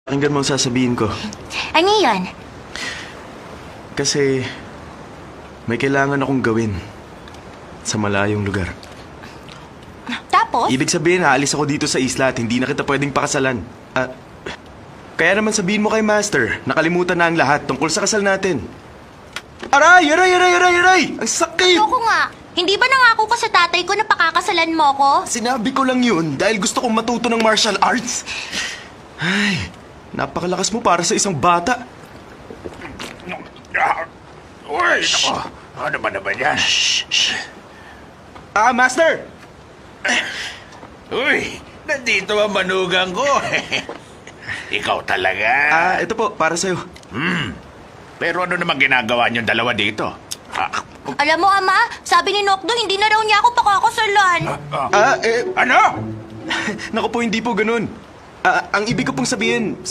Pakinggan mo ang sasabihin ko. Ano yan? Kasi may kailangan akong gawin sa malayong lugar. Tapos? Ibig sabihin, aalis ako dito sa isla at hindi na kita pwedeng pakasalan. Kaya naman sabihin mo kay Master, nakalimutan na ang lahat tungkol sa kasal natin. Aray! Ang sakit! Ayoko nga. Hindi ba nangako ka sa tatay ko na pakakasalan mo ko? Sinabi ko lang yun dahil gusto kong matuto ng martial arts. Ay, napakalakas mo para sa isang bata. Uy, nako. Ano ba naman yan? Master! Uy, nandito ang manugang ko. Ikaw talaga. Ito po, para sa'yo. Pero ano naman ginagawa niyong dalawa dito? Alam mo, Ama, sabi ni Nokdo, hindi na raw niya ako pakakasalan. Ano? Naku po, hindi po ganun. Ang ibig ko pong sabihin,